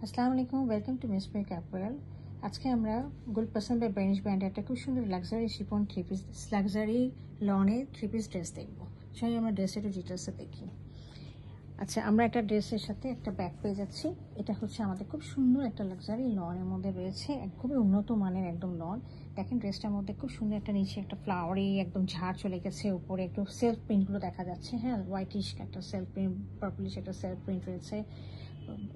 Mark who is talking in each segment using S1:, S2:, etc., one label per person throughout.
S1: আসসালামু আলাইকুম, welcome to Miss Make apparel. আজকে আমরা গুলপসন্দ বাই বেনিশ ব্র্যান্ডের একটা খুব সুন্দর luxury chiffon three piece, luxury লনে থ্রি পিস ড্রেস দেখবো। সবাই আমরা ড্রেসের একটু ডিটেলসে দেখি। আচ্ছা, আমরা একটা ড্রেসের সাথে একটা ব্যাগ পেয়ে যাচ্ছি। এটা হচ্ছে আমাদের খুব সুন্দর একটা লাক্সারি লনের মধ্যে রয়েছে, খুবই উন্নত মানের একদম লন। দেখেন ড্রেসটার মধ্যে খুব সুন্দর একটা নিচে একটা ফ্লাওয়ারি একদম ঝাড় চলে গেছে, উপরে একটু সেলফ প্রিন্টগুলো দেখা যাচ্ছে। হ্যাঁ, হোয়াইটিশ একটা সেলফ প্রিন্ট, পার্পলিশ একটা সেলফ প্রিন্ট রয়েছে,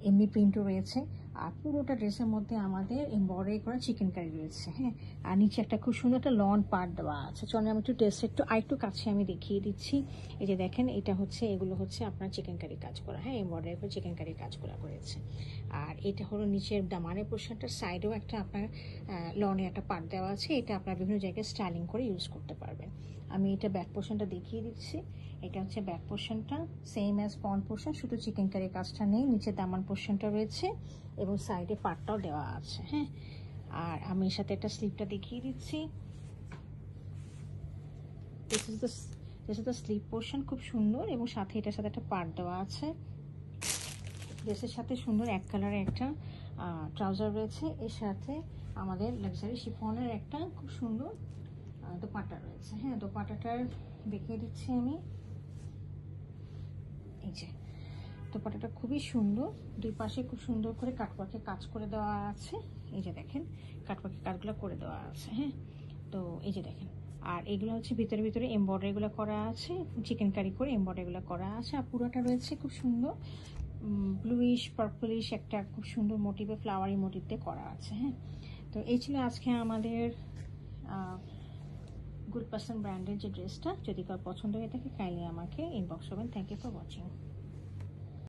S1: এমনি প্রিন্টও রয়েছে। আর পুরোটা ড্রেসের মধ্যে আমাদের এমব্রয়ডারি করা চিকেন কারি রয়েছে। হ্যাঁ, আর নিচে একটা খুব সুন্দর একটা লন পার্ট দেওয়া আছে। চলেন আমি একটু ড্রেসটা আরেকটু কাছে আমি দেখিয়ে দিচ্ছি। এই যে দেখেন, এটা হচ্ছে, এগুলো হচ্ছে আপনার চিকেন কারি কাজ করা। হ্যাঁ, এমব্রয়ডারি করে চিকেন কারি কাজ করা করেছে। আর এটা হলো নিচের দামানের পোর্শনটার সাইডেও একটা আপনার লনে একটা পার্ট দেওয়া আছে। এটা আপনার বিভিন্ন জায়গায় স্টাইলিং করে ইউজ করতে পারবেন। আমি এটা ব্যাক পোর্শনটা দেখিয়ে দিচ্ছি। এটা হচ্ছে ব্যাক পোর্শনটা, সেম অ্যাজ ফ্রন্ট পোর্শন, শুধু চিকেন কারি কাজটা নেই। নিচে দামান পোর্শনটা রয়েছে এবং সাইডে পাটটাও দেওয়া আছে। হ্যাঁ, আর আমি এর সাথে একটা স্লিপটা দেখিয়ে দিচ্ছি। This is the slip portion, খুব সুন্দর, এবং সাথে এটার সাথে একটা পাট দেওয়া আছে। ড্রেসের সাথে সুন্দর এক কালারের একটা ট্রাউজার রয়েছে। এর সাথে আমাদের লাক্সারি শিফনের একটা খুব সুন্দর দোপাট্টা রয়েছে। হ্যাঁ, দোপাট্টাটার দেখিয়ে দিচ্ছি আমি। এই যে দোপাট্টাটা খুবই সুন্দর, দুই পাশে খুব সুন্দর করে কাটওয়ার্কে কাজ করে দেওয়া আছে। এই যে দেখেন, কাটওয়ার্কে কাজগুলো করে দেওয়া আছে। হ্যাঁ, তো এই যে দেখেন, আর এগুলো হচ্ছে ভিতরে ভিতরে এমব্রয়ডারিগুলো করা আছে, চিকেন কারি করে এমব্রয়ডারিগুলো করা আছে। আর পুরোটা রয়েছে খুব সুন্দর ব্লুইশ পার্পলিশ একটা খুব সুন্দর মোটিভে, ফ্লাওয়ারি মোটিভ দিয়ে করা আছে। হ্যাঁ, তো এই ছিল আজকে আমাদের গুলপসন্দ ব্র্যান্ডের যে ড্রেসটা। যদি কার পছন্দ হয়ে থাকে কাইন্ডলি আমাকে ইনবক্স করবেন। Thank you for watching.